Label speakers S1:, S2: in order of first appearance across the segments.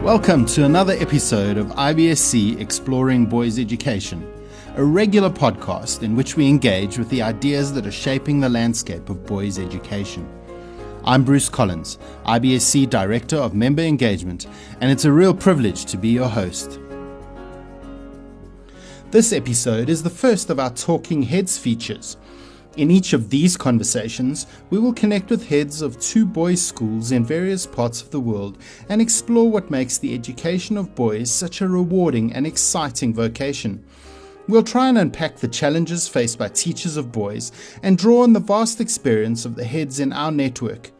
S1: Welcome to another episode of IBSC Exploring Boys Education, a regular podcast in which we engage with the ideas that are shaping the landscape of boys' education. I'm Bruce Collins, IBSC Director of Member Engagement, and it's a real privilege to be your host. This episode is the first of our Talking Heads features. In each of these conversations, we will connect with heads of two boys' schools in various parts of the world and explore what makes the education of boys such a rewarding and exciting vocation. We'll try and unpack the challenges faced by teachers of boys and draw on the vast experience of the heads in our network.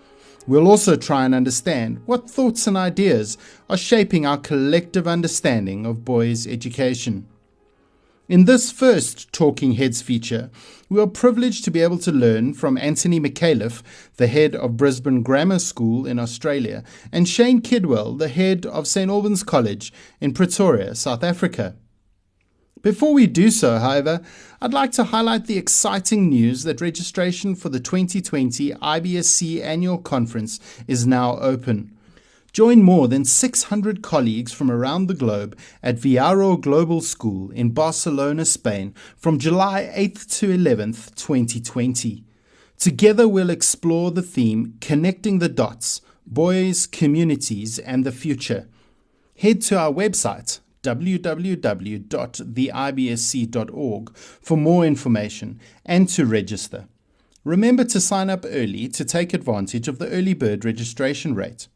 S1: We'll also try and understand what thoughts and ideas are shaping our collective understanding of boys' education. In this first Talking Heads feature, we are privileged to be able to learn from Anthony Micallef, the head of Brisbane Grammar School in Australia, and Shane Kidwell, the head of St. Albans College in Pretoria, South Africa. Before we do so, however, I'd like to highlight the exciting news that registration for the 2020 IBSC Annual Conference is now open. Join more than 600 colleagues from around the globe at Viaro Global School in Barcelona, Spain from July 8th to 11th, 2020. Together we'll explore the theme Connecting the Dots, Boys, Communities and the Future. Head to our website www.theibsc.org for more information and to register. Remember to sign up early to take advantage of the early bird registration rate.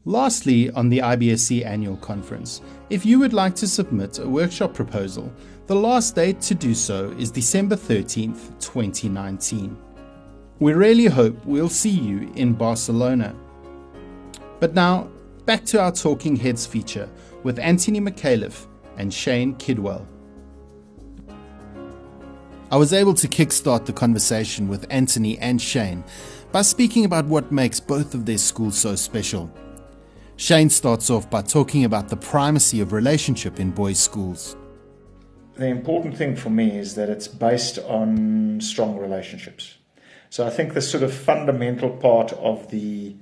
S1: Lastly, on the IBSC Annual Conference, if you would like to submit a workshop proposal, the last date to do so is December 13th, 2019. We really hope we'll see you in Barcelona. But now, back to our Talking Heads feature with Anthony Micallef and Shane Kidwell. I was able to kickstart the conversation with Anthony and Shane by speaking about what makes both of their schools so special. Shane starts off by talking about the primacy of relationship in boys' schools.
S2: The important thing for me is that it's based on strong relationships. So I think the sort of fundamental part of the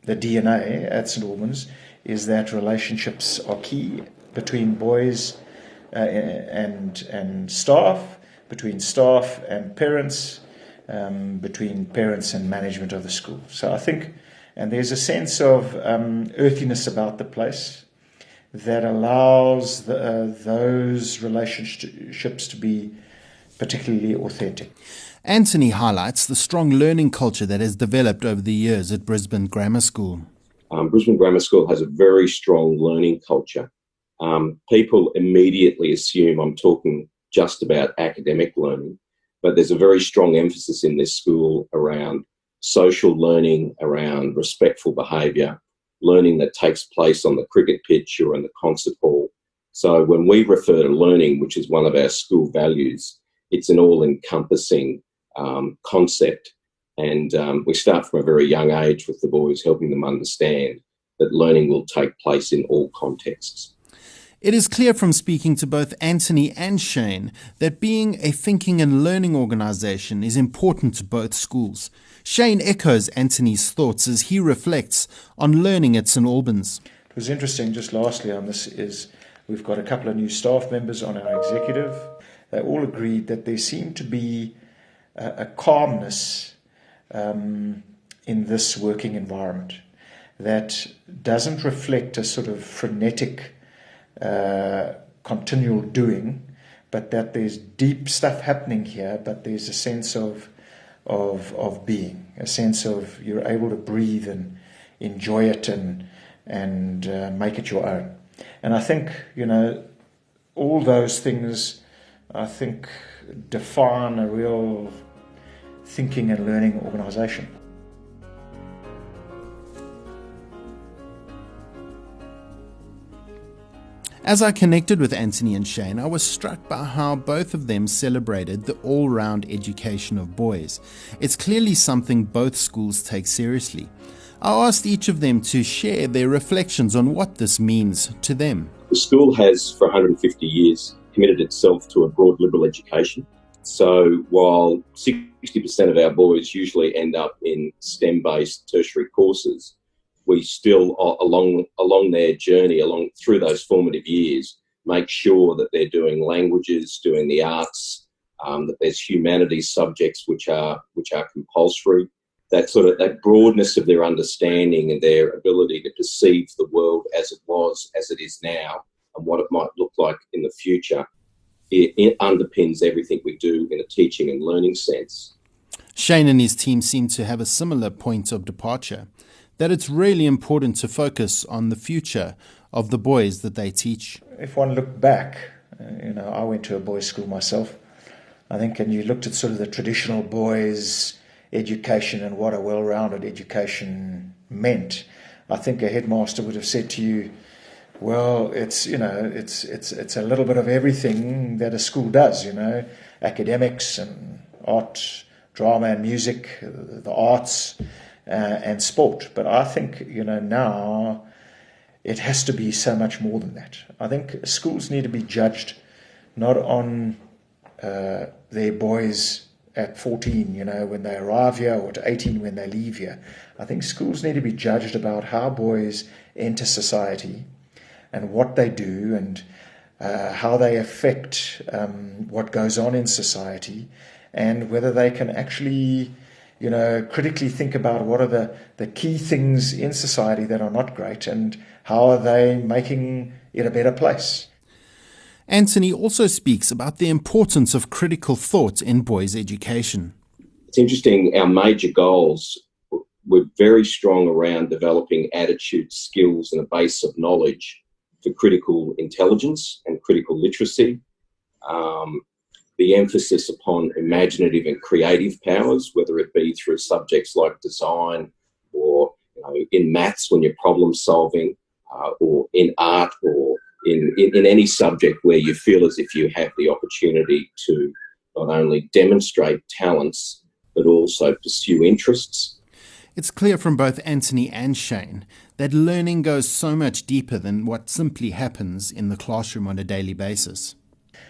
S2: DNA at St. Albans is that relationships are key between boys and staff, between staff and parents, between parents and management of the school. So I think, and there's a sense of earthiness about the place that allows those relationships to be particularly authentic.
S1: Anthony highlights the strong learning culture that has developed over the years at Brisbane Grammar School.
S3: Brisbane Grammar School has a very strong learning culture. People immediately assume I'm talking just about academic learning, but there's a very strong emphasis in this school around social learning, around respectful behaviour, learning that takes place on the cricket pitch or in the concert hall. So when we refer to learning, which is one of our school values, it's an all-encompassing concept. And we start from a very young age with the boys, helping them understand that learning will take place in all contexts.
S1: It is clear from speaking to both Anthony and Shane that being a thinking and learning organisation is important to both schools. Shane echoes Anthony's thoughts as he reflects on learning at St. Albans.
S2: It was interesting, just lastly on this, is we've got a couple of new staff members on our executive. They all agreed that there seemed to be a calmness in this working environment that doesn't reflect a sort of frenetic continual doing, but that there's deep stuff happening here, but there's a sense of being, a sense of you're able to breathe and enjoy it and make it your own. And I think, all those things, I think, define a real thinking and learning organisation.
S1: As I connected with Anthony and Shane, I was struck by how both of them celebrated the all-round education of boys. It's clearly something both schools take seriously. I asked each of them to share their reflections on what this means to them.
S3: The school has, for 150 years, committed itself to a broad liberal education. So while 60% of our boys usually end up in STEM-based tertiary courses, we still, along their journey, through those formative years, make sure that they're doing languages, doing the arts, that there's humanities subjects which are compulsory. That broadness of their understanding and their ability to perceive the world as it was, as it is now, and what it might look like in the future, it underpins everything we do in a teaching and learning sense.
S1: Shane and his team seem to have a similar point of departure, that it's really important to focus on the future of the boys that they teach.
S2: If one looked back, I went to a boys' school myself, I think, and you looked at sort of the traditional boys' education and what a well-rounded education meant, I think a headmaster would have said to you, well, it's a little bit of everything that a school does, academics and art, drama and music, the arts and sport. But I think, now it has to be so much more than that. I think schools need to be judged not on their boys at 14, when they arrive here, or at 18 when they leave here. I think schools need to be judged about how boys enter society and what they do and how they affect what goes on in society, and whether they can actually, critically think about what are the key things in society that are not great and how are they making it a better place.
S1: Anthony also speaks about the importance of critical thought in boys' education.
S3: It's interesting, our major goals were very strong around developing attitude, skills and a base of knowledge for critical intelligence and critical literacy, the emphasis upon imaginative and creative powers, whether it be through subjects like design or in maths when you're problem solving, or in art, or in any subject where you feel as if you have the opportunity to not only demonstrate talents but also pursue interests.
S1: It's clear from both Anthony and Shane that learning goes so much deeper than what simply happens in the classroom on a daily basis.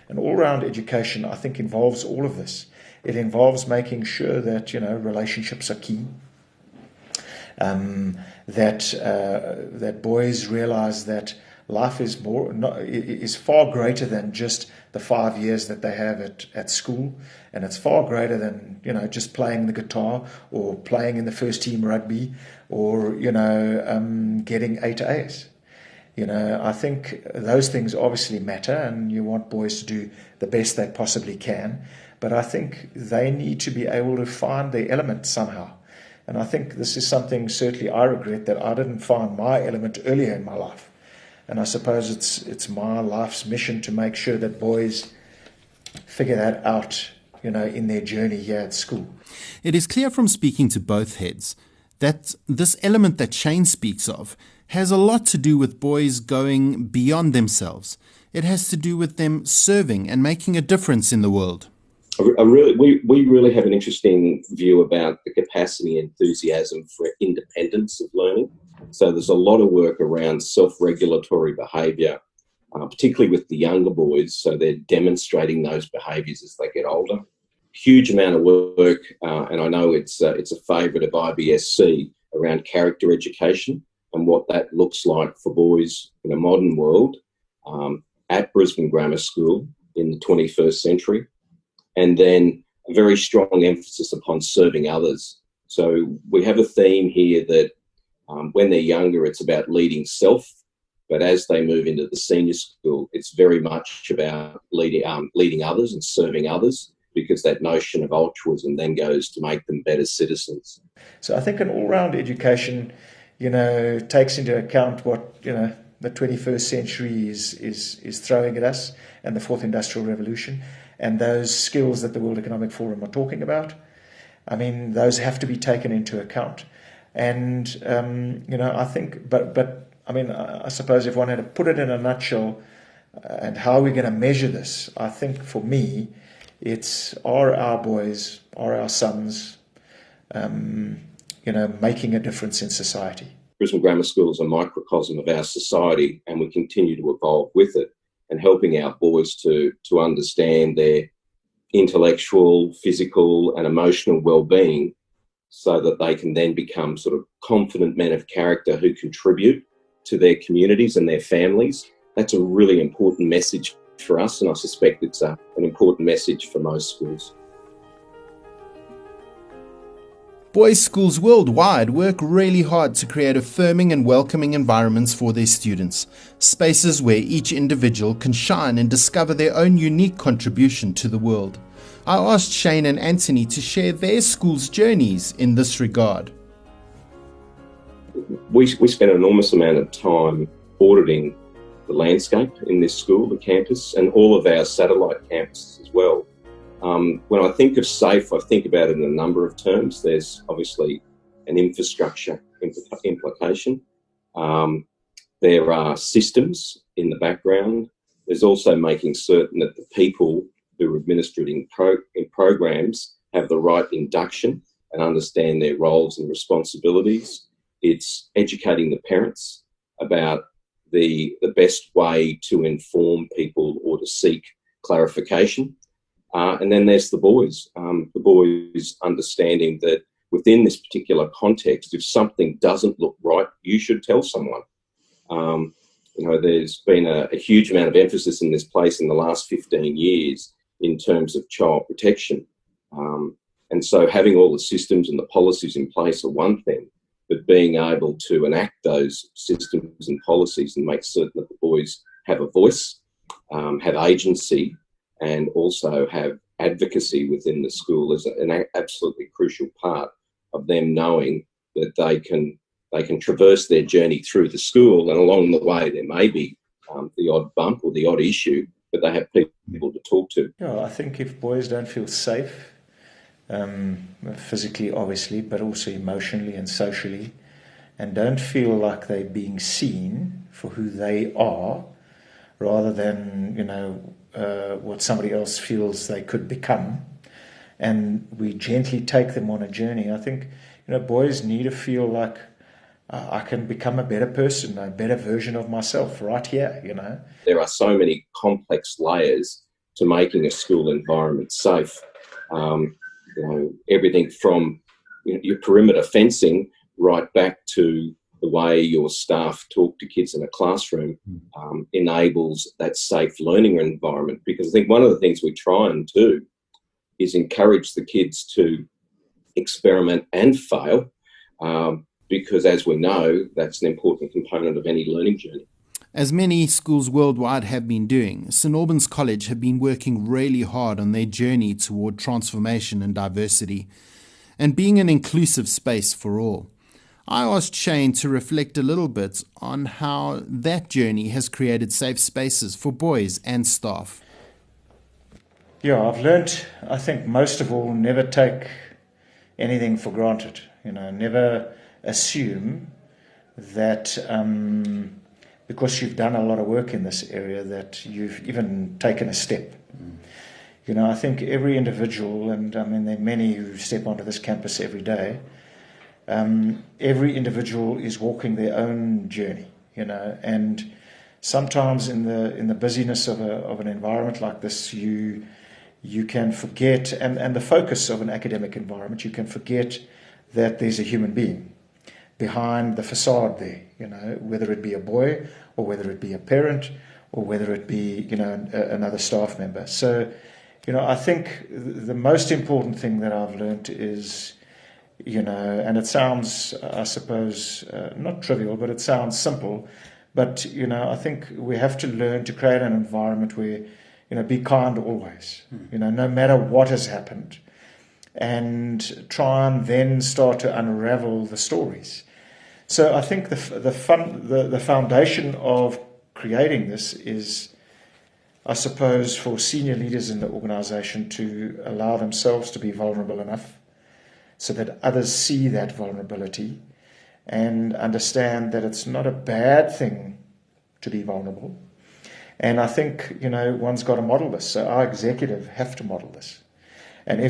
S2: An all-round education, I think, involves all of this. It involves making sure that, relationships are key, that boys realize that life is far greater than just the 5 years that they have at school, and it's far greater than just playing the guitar or playing in the first team rugby or getting 8 A's. I think those things obviously matter, and you want boys to do the best they possibly can, but I think they need to be able to find their element somehow. And I think this is something certainly I regret, that I didn't find my element earlier in my life. And I suppose it's my life's mission to make sure that boys figure that out, in their journey here at school.
S1: It is clear from speaking to both heads that this element that Shane speaks of has a lot to do with boys going beyond themselves. It has to do with them serving and making a difference in the world.
S3: We really have an interesting view about the capacity and enthusiasm for independence of learning. So there's a lot of work around self-regulatory behaviour, particularly with the younger boys. So they're demonstrating those behaviours as they get older. Huge amount of work, and I know it's a favourite of IBSC, around character education and what that looks like for boys in a modern world at Brisbane Grammar School in the 21st century. And then a very strong emphasis upon serving others. So we have a theme here that when they're younger, it's about leading self, but as they move into the senior school, it's very much about leading others and serving others, because that notion of altruism then goes to make them better citizens.
S2: So I think an all-round education, takes into account what, the 21st century is throwing at us, and the fourth industrial revolution, and those skills that the World Economic Forum are talking about. I mean, those have to be taken into account. And, I think, I suppose if one had to put it in a nutshell, and how are we going to measure this, I think for me, it's are our boys, are our sons, making a difference in society.
S3: Brisbane Grammar School is a microcosm of our society, and we continue to evolve with it, and helping our boys to understand their intellectual, physical and emotional well-being, so that they can then become sort of confident men of character who contribute to their communities and their families. That's a really important message for us, and I suspect it's an important message for most schools.
S1: Boys' schools worldwide work really hard to create affirming and welcoming environments for their students, spaces where each individual can shine and discover their own unique contribution to the world. I asked Shane and Anthony to share their school's journeys in this regard.
S3: We spent an enormous amount of time auditing the landscape in this school, the campus, and all of our satellite campuses as well. When I think of SAFE, I think about it in a number of terms. There's obviously an infrastructure implication. There are systems in the background. There's also making certain that the people who are administering programs have the right induction and understand their roles and responsibilities. It's educating the parents about the best way to inform people or to seek clarification. And then there's the boys understanding that within this particular context, if something doesn't look right, you should tell someone. There's been a huge amount of emphasis in this place in the last 15 years in terms of child protection. And so having all the systems and the policies in place are one thing, but being able to enact those systems and policies and make certain that the boys have a voice, have agency, and also have advocacy within the school is an absolutely crucial part of them knowing that they can traverse their journey through the school, and along the way there may be the odd bump or the odd issue, but they have people to talk to.
S2: Yeah, I think if boys don't feel safe, physically obviously, but also emotionally and socially, and don't feel like they're being seen for who they are, rather than, what somebody else feels they could become, and we gently take them on a journey. I think, boys need to feel like I can become a better person, a better version of myself right here,
S3: There are so many complex layers to making a school environment safe. Everything from your perimeter fencing right back to the way your staff talk to kids in a classroom enables that safe learning environment. Because I think one of the things we try and do is encourage the kids to experiment and fail, because as we know, that's an important component of any learning journey.
S1: As many schools worldwide have been doing, St Albans College have been working really hard on their journey toward transformation and diversity, and being an inclusive space for all. I asked Shane to reflect a little bit on how that journey has created safe spaces for boys and staff.
S2: Yeah, I've learnt, I think most of all, never take anything for granted. Never assume that because you've done a lot of work in this area that you've even taken a step. I think every individual, and there are many who step onto this campus every day, every individual is walking their own journey, and sometimes in the busyness of an environment like this, you can forget, and the focus of an academic environment, you can forget that there's a human being behind the facade there, whether it be a boy or whether it be a parent or whether it be, another staff member. So, I think the most important thing that I've learned is, and it sounds, I suppose, not trivial, but it sounds simple. But, I think we have to learn to create an environment where, be kind always, no matter what has happened, and try and then start to unravel the stories. So I think the foundation of creating this is, I suppose, for senior leaders in the organisation to allow themselves to be vulnerable enough so that others see that vulnerability and understand that it's not a bad thing to be vulnerable. And I think, one's got to model this. So our executive have to model this. And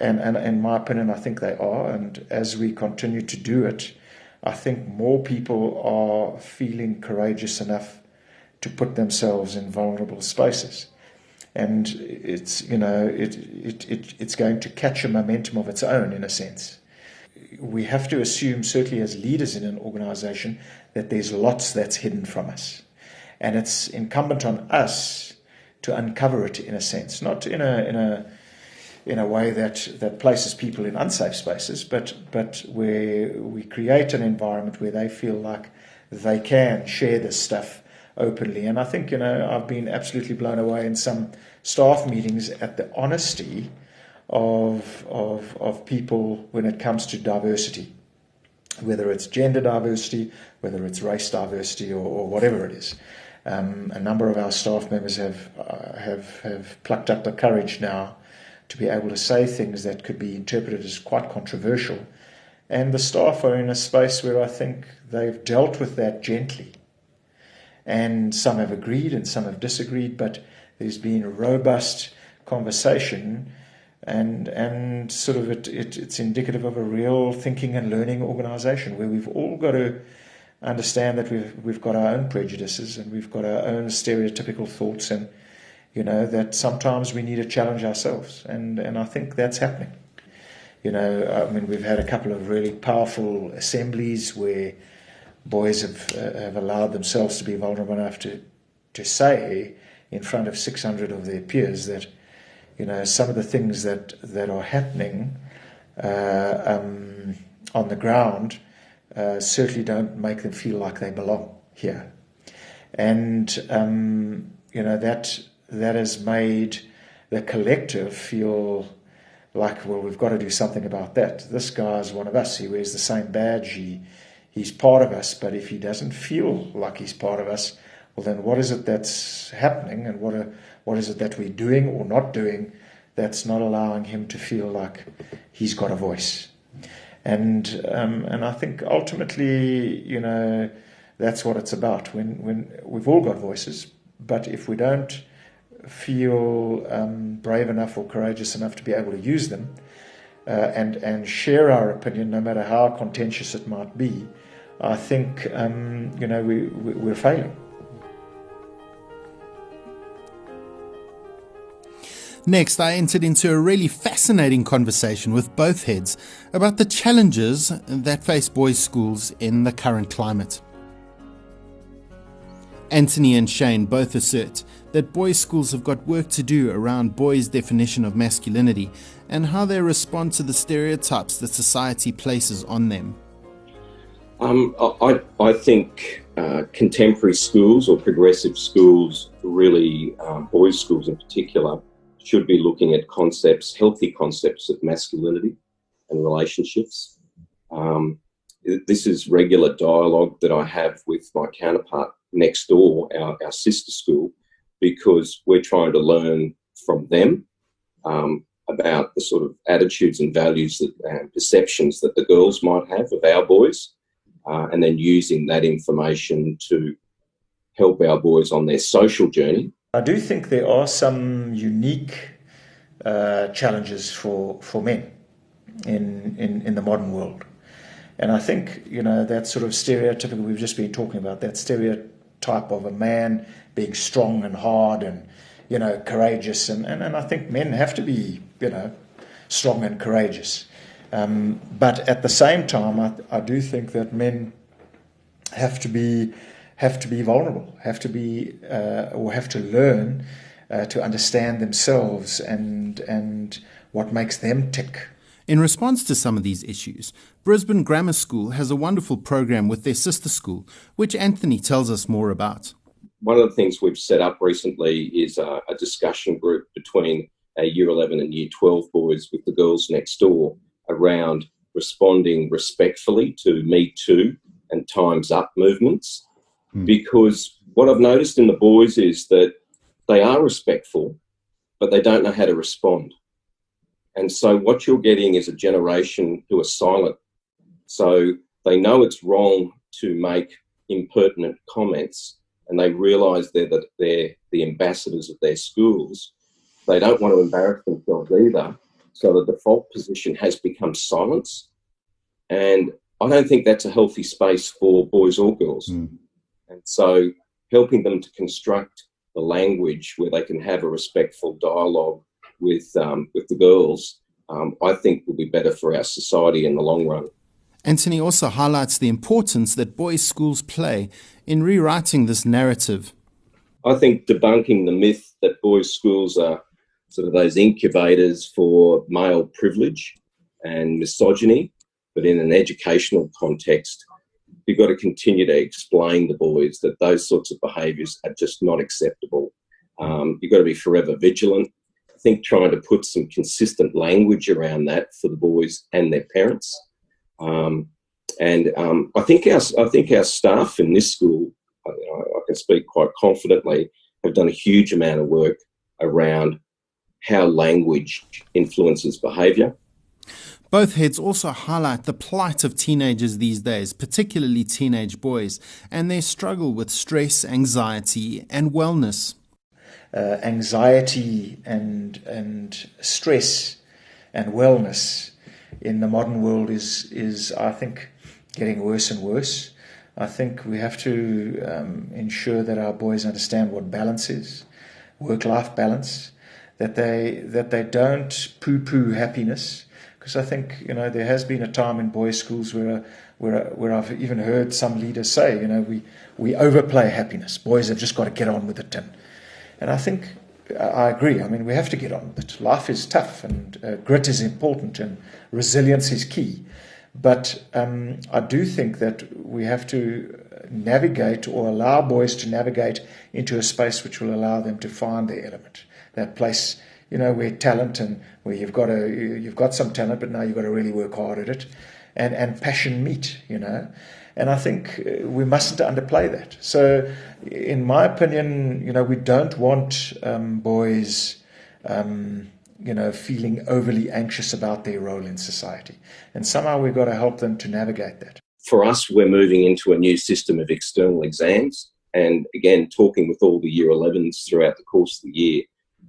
S2: in my opinion, I think they are. And as we continue to do it, I think more people are feeling courageous enough to put themselves in vulnerable spaces. and it's it's going to catch a momentum of its own in a sense. We have to assume, certainly as leaders in an organization, that there's lots that's hidden from us, and it's incumbent on us to uncover it in a sense, not in a way that places people in unsafe spaces, but where we create an environment where they feel like they can share this stuff openly. And I think, I've been absolutely blown away in some staff meetings at the honesty of people when it comes to diversity, whether it's gender diversity, whether it's race diversity, or whatever it is. A number of our staff members have plucked up the courage now to be able to say things that could be interpreted as quite controversial. And the staff are in a space where I think they've dealt with that gently. And some have agreed and some have disagreed, but there's been a robust conversation, and sort of it's indicative of a real thinking and learning organisation where we've all got to understand that we've got our own prejudices and we've got our own stereotypical thoughts, and that sometimes we need to challenge ourselves, and I think that's happening. We've had a couple of really powerful assemblies where boys have allowed themselves to be vulnerable enough to say in front of 600 of their peers that some of the things that are happening on the ground certainly don't make them feel like they belong here, and that has made the collective feel like, well, we've got to do something about that. This guy's one of us. He wears the same badge. He's part of us. But if he doesn't feel like he's part of us, well, then what is it that's happening, and what is it that we're doing or not doing that's not allowing him to feel like he's got a voice? And I think ultimately, that's what it's about. When we've all got voices, but if we don't feel brave enough or courageous enough to be able to use them and share our opinion, no matter how contentious it might be, I think we're failing.
S1: Next, I entered into a really fascinating conversation with both heads about the challenges that face boys' schools in the current climate. Anthony and Shane both assert that boys' schools have got work to do around boys' definition of masculinity and how they respond to the stereotypes that society places on them.
S3: I think contemporary schools or progressive schools, really boys' schools in particular, should be looking at healthy concepts of masculinity and relationships. This is regular dialogue that I have with my counterpart next door, our sister school, because we're trying to learn from them about the sort of attitudes and values and perceptions that the girls might have of our boys, and then using that information to help our boys on their social journey.
S2: I do think there are some unique challenges for men in the modern world. And I think, that sort of stereotypical, we've just been talking about, that stereotype of a man being strong and hard and, courageous. And I think men have to be, strong and courageous. But at the same time, I do think that men have to be vulnerable, have to learn to understand themselves and what makes them tick.
S1: In response to some of these issues, Brisbane Grammar School has a wonderful program with their sister school, which Anthony tells us more about.
S3: One of the things we've set up recently is a discussion group between our Year 11 and Year 12 boys with the girls next door around responding respectfully to Me Too and Time's Up movements. Because what I've noticed in the boys is that they are respectful, but they don't know how to respond. And so what you're getting is a generation who are silent. So they know it's wrong to make impertinent comments, and they realise that they're the ambassadors of their schools. They don't want to embarrass themselves either. So the default position has become silence. And I don't think that's a healthy space for boys or girls. And so helping them to construct the language, where they can have a respectful dialogue with the girls, I think will be better for our society in the long run.
S1: Anthony also highlights the importance that boys' schools play in rewriting this narrative.
S3: I think debunking the myth that boys' schools are sort of those incubators for male privilege and misogyny, but in an educational context, you've got to continue to explain to boys that those sorts of behaviours are just not acceptable. You've got to be forever vigilant. I think trying to put some consistent language around that for the boys and their parents. I think our staff in this school, I can speak quite confidently, have done a huge amount of work around how language influences behaviour.
S1: Both heads also highlight the plight of teenagers these days, particularly teenage boys, and their struggle with stress, anxiety, and wellness.
S2: Anxiety and stress and wellness in the modern world is I think, getting worse and worse. I think we have to ensure that our boys understand what balance is, work-life balance, that they don't poo-poo happiness. Because I think, there has been a time in boys' schools where I've even heard some leaders say, we overplay happiness. Boys have just got to get on with it. And I think I agree. I mean, we have to get on with it. Life is tough, and grit is important, and resilience is key. But I do think that we have to navigate, or allow boys to navigate, into a space which will allow them to find their element, that place, where talent, and where you've got some talent, but now you've got to really work hard at it, and passion meet, And I think we mustn't underplay that. So, in my opinion, we don't want boys, feeling overly anxious about their role in society. And somehow we've got to help them to navigate that.
S3: For us, we're moving into a new system of external exams. And again, talking with all the Year 11s throughout the course of the year,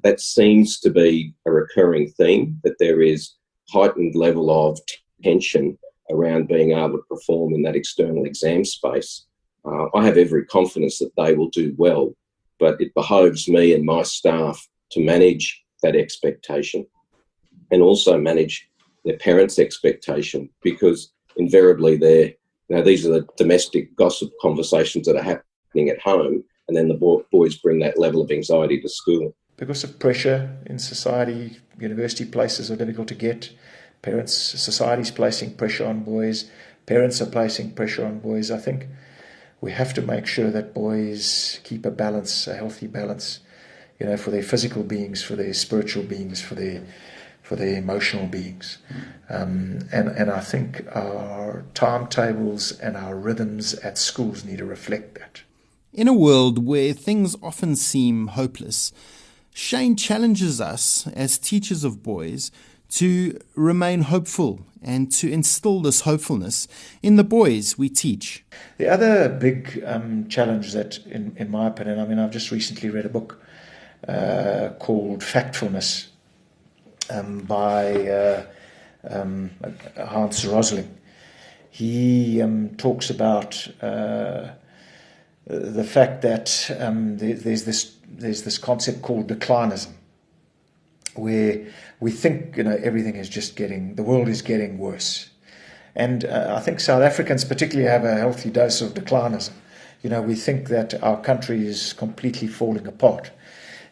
S3: that seems to be a recurring theme, that there is heightened level of tension around being able to perform in that external exam space. I have every confidence that they will do well, but it behoves me and my staff to manage that expectation and also manage their parents' expectation, because invariably these are the domestic gossip conversations that are happening at home, and then the boys bring that level of anxiety to school.
S2: Because of pressure in society, university places are difficult to get. Society's placing pressure on boys. Parents are placing pressure on boys. I think we have to make sure that boys keep a balance, a healthy balance, for their physical beings, for their spiritual beings, for their emotional beings. And I think our timetables and our rhythms at schools need to reflect that.
S1: In a world where things often seem hopeless, Shane challenges us as teachers of boys to remain hopeful and to instill this hopefulness in the boys we teach.
S2: The other big challenge that, in my opinion, I've just recently read a book called Factfulness by Hans Rosling. He talks about the fact that there's this concept called declinism, where we think everything is the world is getting worse, and I think South Africans particularly have a healthy dose of declinism. We think that our country is completely falling apart,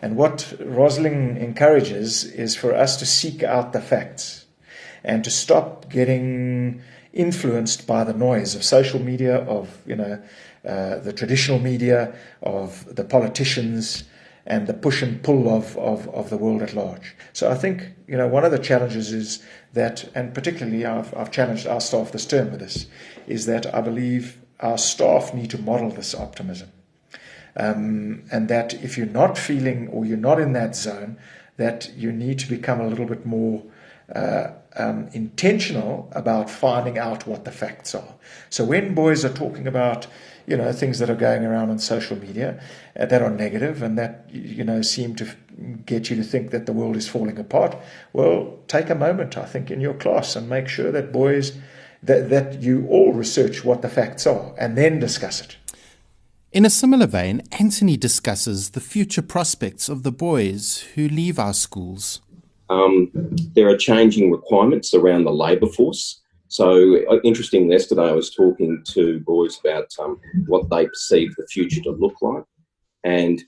S2: and what Rosling encourages is for us to seek out the facts and to stop getting influenced by the noise of social media, of the traditional media, of the politicians, and the push and pull of the world at large. So I think, one of the challenges is that, and particularly I've challenged our staff this term with this, is that I believe our staff need to model this optimism. And that if you're not feeling, or you're not in that zone, that you need to become a little bit more intentional about finding out what the facts are. So when boys are talking about things that are going around on social media that are negative and that seem to get you to think that the world is falling apart, well, take a moment, I think, in your class and make sure that boys that you all research what the facts are and then discuss it.
S1: In a similar vein, Anthony discusses the future prospects of the boys who leave our schools.
S3: There are changing requirements around the labour force. So, interesting, yesterday I was talking to boys about what they perceive the future to look like. And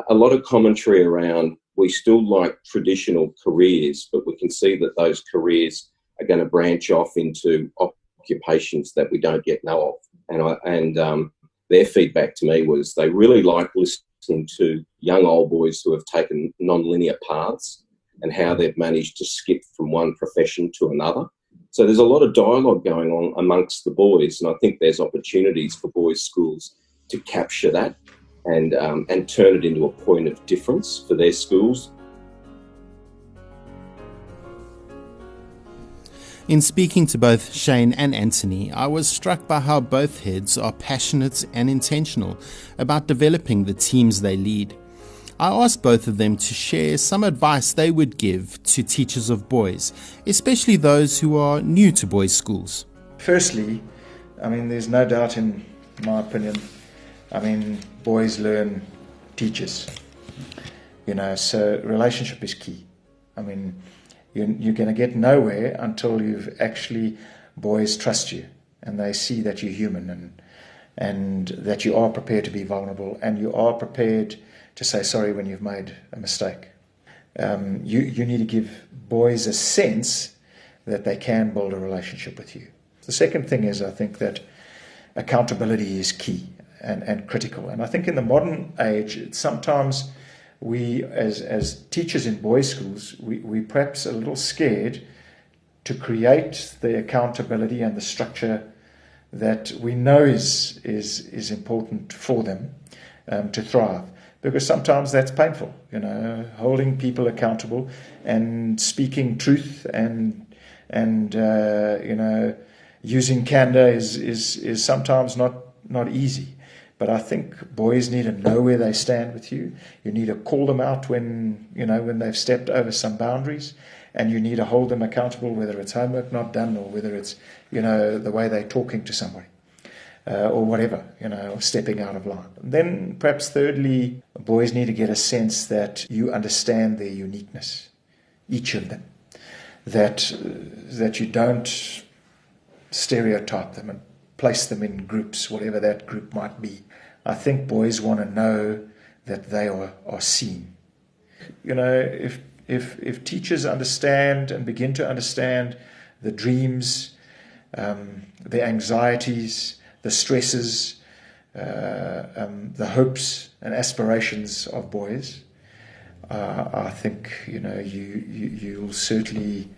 S3: a lot of commentary around, we still like traditional careers, but we can see that those careers are going to branch off into occupations that we don't yet know of. And their feedback to me was they really like listening to young old boys who have taken non-linear paths and how they've managed to skip from one profession to another. So there's a lot of dialogue going on amongst the boys, and I think there's opportunities for boys' schools to capture that and turn it into a point of difference for their schools.
S1: In speaking to both Shane and Anthony, I was struck by how both heads are passionate and intentional about developing the teams they lead. I asked both of them to share some advice they would give to teachers of boys, especially those who are new to boys' schools.
S2: Firstly, there's no doubt, in my opinion, boys learn teachers. So relationship is key. You're going to get nowhere until boys trust you and they see that you're human and that you are prepared to be vulnerable and you are prepared to say sorry when you've made a mistake. You need to give boys a sense that they can build a relationship with you. The second thing is, I think that accountability is key and critical. And I think in the modern age, sometimes we, as teachers in boys' schools, we perhaps a little scared to create the accountability and the structure that we know is important for them to thrive. Because sometimes that's painful, holding people accountable and speaking truth and using candor is sometimes not easy. But I think boys need to know where they stand with you. You need to call them out when they've stepped over some boundaries, and you need to hold them accountable, whether it's homework not done or whether it's the way they're talking to somebody. Or whatever, or stepping out of line. And then perhaps thirdly, boys need to get a sense that you understand their uniqueness, each of them, that you don't stereotype them and place them in groups, whatever that group might be. I think boys want to know that they are seen. If teachers understand and begin to understand the dreams, the anxieties, the stresses, the hopes and aspirations of boys, I think you'll certainly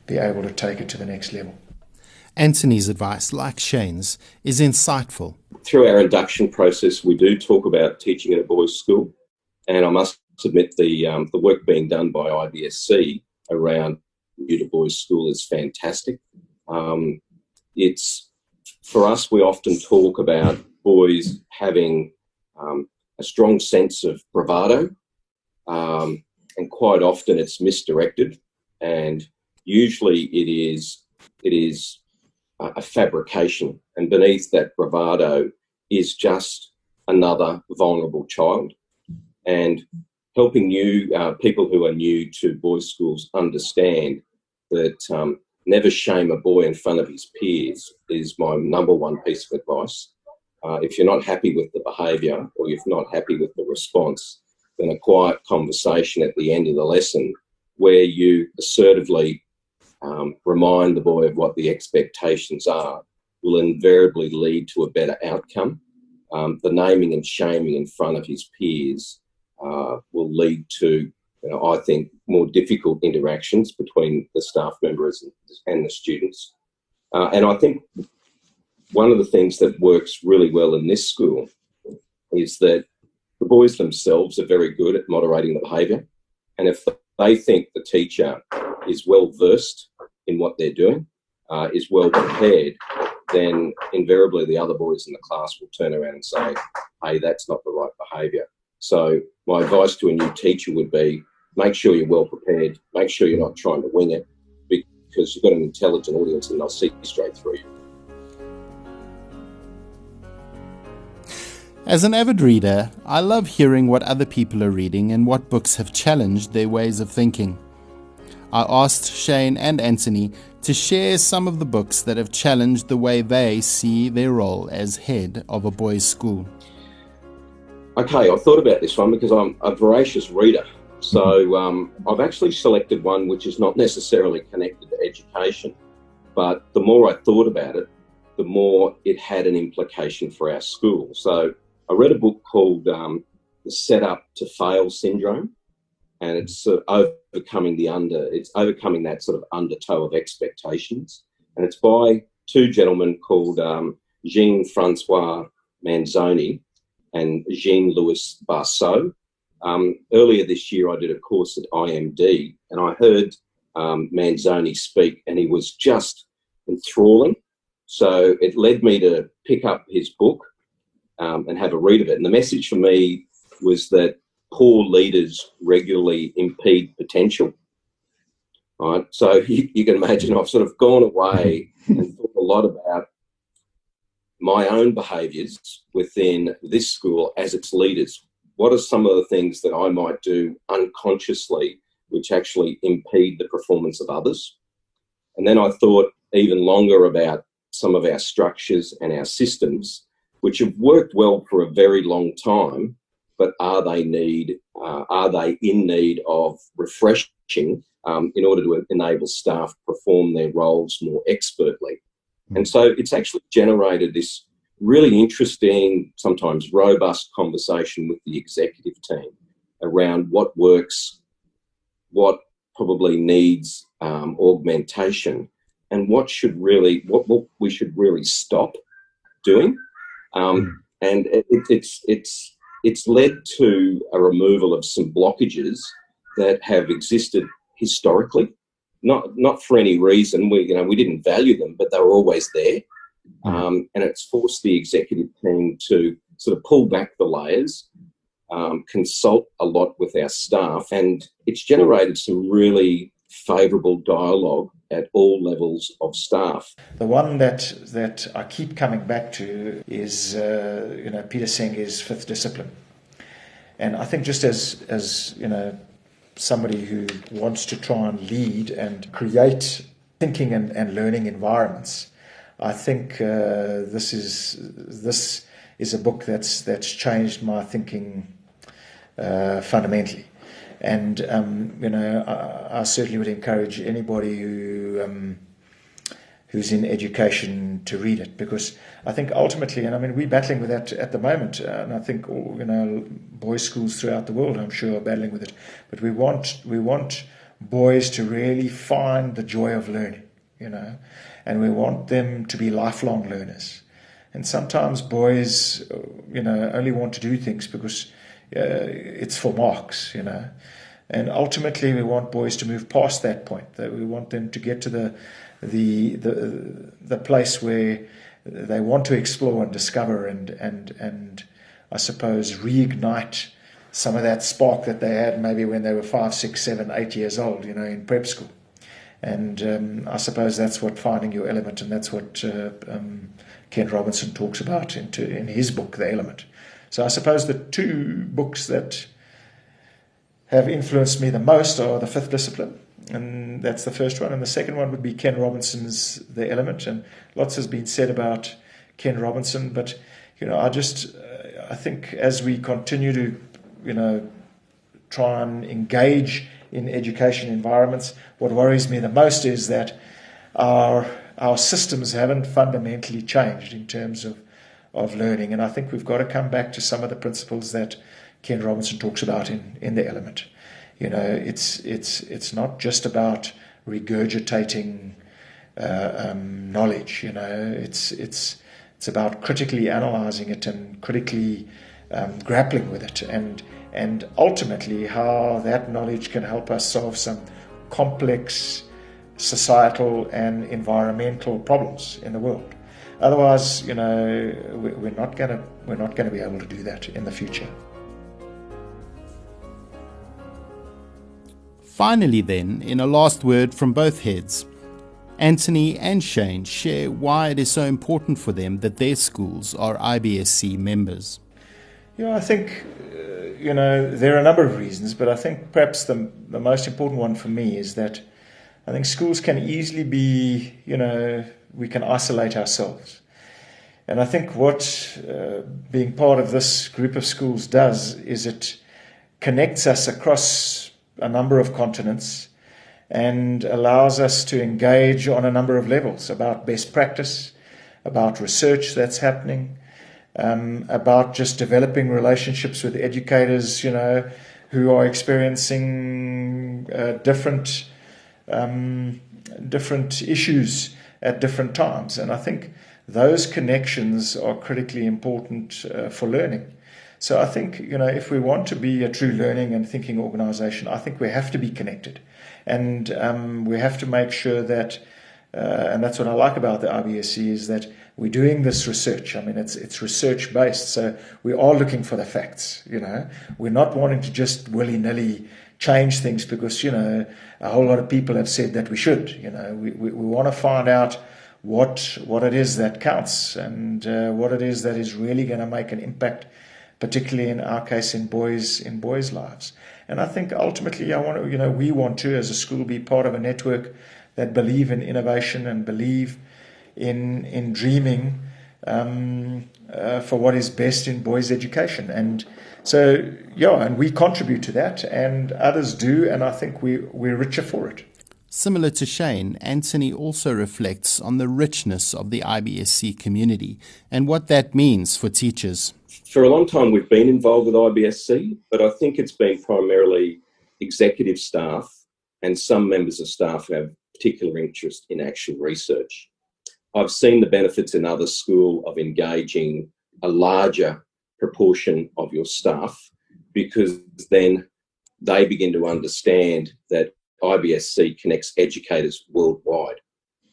S2: be able to take it to the next level.
S1: Anthony's advice, like Shane's, is insightful.
S3: Through our induction process, we do talk about teaching at a boys' school, and I must admit the work being done by IBSC around new to boys' school is fantastic. For us, we often talk about boys having a strong sense of bravado, and quite often it's misdirected, and usually it is a fabrication, and beneath that bravado is just another vulnerable child. And helping people who are new to boys' schools understand that never shame a boy in front of his peers is my number one piece of advice. If you're not happy with the behaviour or if you're not happy with the response, then a quiet conversation at the end of the lesson where you assertively remind the boy of what the expectations are will invariably lead to a better outcome. The naming and shaming in front of his peers will lead to, I think, more difficult interactions between the staff members and the students. And I think one of the things that works really well in this school is that the boys themselves are very good at moderating the behaviour. And if they think the teacher is well versed in what they're doing, is well prepared, then invariably the other boys in the class will turn around and say, hey, that's not the right behaviour. So my advice to a new teacher would be, make sure you're well prepared, make sure you're not trying to wing it, because you've got an intelligent audience and they'll see straight through you.
S1: As an avid reader, I love hearing what other people are reading and what books have challenged their ways of thinking. I asked Shane and Anthony to share some of the books that have challenged the way they see their role as head of a boys' school.
S3: Okay, I thought about this one because I'm a voracious reader. So I've actually selected one which is not necessarily connected to education, but the more I thought about it, the more it had an implication for our school. So I read a book called The Set Up to Fail Syndrome, and it's overcoming that sort of undertow of expectations. And it's by two gentlemen called Jean-Francois Manzoni and Jean-Louis Barceau. Earlier this year, I did a course at IMD, and I heard Manzoni speak, and he was just enthralling. So it led me to pick up his book and have a read of it. And the message for me was that poor leaders regularly impede potential. Right? So you can imagine I've sort of gone away and thought a lot about my own behaviours within this school as its leaders. What are some of the things that I might do unconsciously which actually impede the performance of others? And then I thought even longer about some of our structures and our systems, which have worked well for a very long time, but are they in need of refreshing in order to enable staff perform their roles more expertly? And so it's actually generated this really interesting, sometimes robust conversation with the executive team around what works, what probably needs augmentation, and what we should really stop doing. And it's led to a removal of some blockages that have existed historically, not for any reason. We didn't value them, but they were always there. And it's forced the executive team to sort of pull back the layers, consult a lot with our staff, and it's generated some really favourable dialogue at all levels of staff.
S2: The one that I keep coming back to is Peter Senge's fifth discipline, and I think just as somebody who wants to try and lead and create thinking and learning environments, I think this is a book that's changed my thinking fundamentally. And I certainly would encourage anybody who's in education to read it, because I think ultimately, and I mean, we're battling with that at the moment, and I think boys' schools throughout the world, I'm sure, are battling with it. But we want boys to really find the joy of learning, and we want them to be lifelong learners. And sometimes boys, only want to do things because it's for marks, And ultimately, we want boys to move past that point. That we want them to get to the place where they want to explore and discover and I suppose reignite some of that spark that they had maybe when they were 5, 6, 7, 8 years old, in prep school. And I suppose that's what finding your element, and that's what Ken Robinson talks about in his book, The Element. So I suppose the two books that have influenced me the most are The Fifth Discipline, and that's the first one. And the second one would be Ken Robinson's The Element. And lots has been said about Ken Robinson, but I think as we continue to try and engage in education environments, what worries me the most is that our systems haven't fundamentally changed in terms of learning. And I think we've got to come back to some of the principles that Ken Robinson talks about in The Element. It's not just about regurgitating knowledge. It's about critically analyzing it and critically grappling with it, and ultimately how that knowledge can help us solve some complex societal and environmental problems in the world. Otherwise, we're not going to be able to do that in the future.
S1: Finally then, in a last word from both heads, Anthony and Shane share why it is so important for them that their schools are IBSC members.
S2: Yeah, I think, there are a number of reasons, but I think perhaps the most important one for me is that I think schools can easily be, we can isolate ourselves. And I think what being part of this group of schools does is it connects us across a number of continents and allows us to engage on a number of levels about best practice, about research that's happening, about just developing relationships with educators, who are experiencing different issues at different times. And I think those connections are critically important for learning. So I think, if we want to be a true learning and thinking organization, I think we have to be connected. And we have to make sure that, and that's what I like about the IBSC, is that we're doing this research. I mean, it's research-based, so we are looking for the facts, We're not wanting to just willy-nilly change things because, a whole lot of people have said that we should. We want to find out what it is that counts and what it is that is really going to make an impact, particularly in our case in boys' lives. And I think ultimately we want to, as a school, be part of a network that believe in innovation and believe in dreaming for what is best in boys' education. And so, and we contribute to that, and others do, and I think we're richer for it.
S1: Similar to Shane, Anthony also reflects on the richness of the IBSC community and what that means for teachers.
S3: For a long time, we've been involved with IBSC, but I think it's been primarily executive staff and some members of staff who have particular interest in actual research. I've seen the benefits in other schools of engaging a larger proportion of your staff, because then they begin to understand that IBSC connects educators worldwide.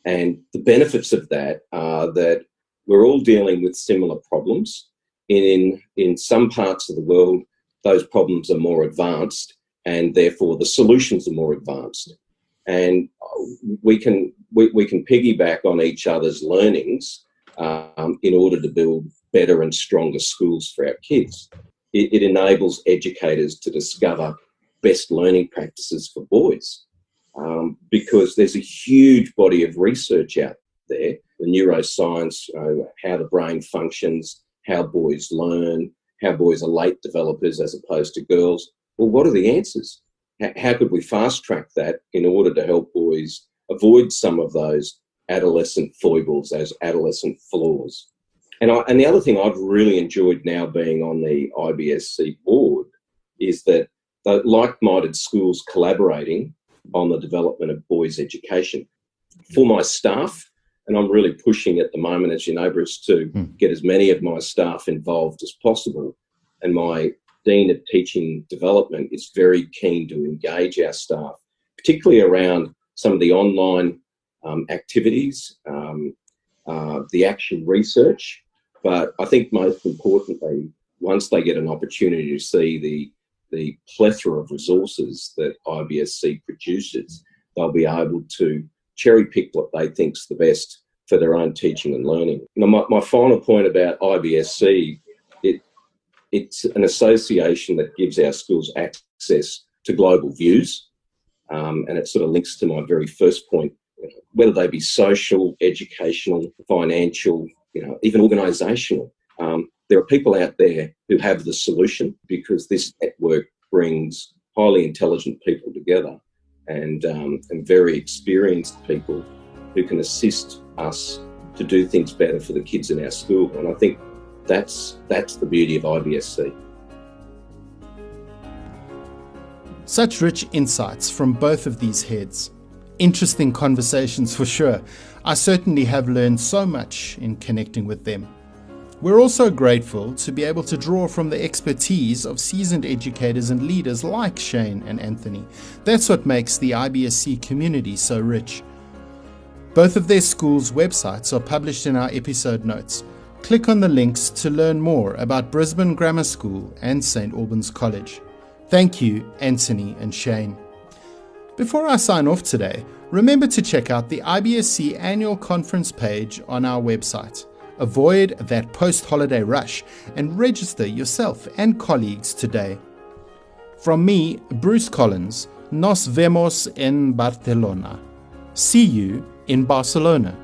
S3: And the benefits of that are that we're all dealing with similar problems. In some parts of the world, those problems are more advanced, and therefore the solutions are more advanced. And we can piggyback on each other's learnings in order to build better and stronger schools for our kids. It enables educators to discover best learning practices for boys, because there's a huge body of research out there, the neuroscience, how the brain functions, how boys learn, how boys are late developers as opposed to girls. Well, what are the answers? How could we fast track that in order to help boys avoid some of those adolescent foibles, those adolescent flaws? And the other thing I've really enjoyed now being on the IBSC board is that the like-minded schools collaborating on the development of boys' education. For my staff, and I'm really pushing at the moment, as you know, Bruce, to get as many of my staff involved as possible. And my Dean of Teaching Development is very keen to engage our staff, particularly around some of the online activities, the action research. But I think most importantly, once they get an opportunity to see the plethora of resources that IBSC produces, they'll be able to cherry pick what they think's the best for their own teaching and learning. Now, my final point about IBSC, it's an association that gives our schools access to global views, and it sort of links to my very first point, whether they be social, educational, financial, even organisational. There are people out there who have the solution, because this network brings highly intelligent people together and very experienced people who can assist us to do things better for the kids in our school. And I think that's the beauty of IBSC.
S1: Such rich insights from both of these heads. Interesting conversations for sure. I certainly have learned so much in connecting with them. We're also grateful to be able to draw from the expertise of seasoned educators and leaders like Shane and Anthony. That's what makes the IBSC community so rich. Both of their schools' websites are published in our episode notes. Click on the links to learn more about Brisbane Grammar School and St. Albans College. Thank you, Anthony and Shane. Before I sign off today, remember to check out the IBSC annual conference page on our website. Avoid that post-holiday rush and register yourself and colleagues today. From me, Bruce Collins, nos vemos en Barcelona. See you in Barcelona.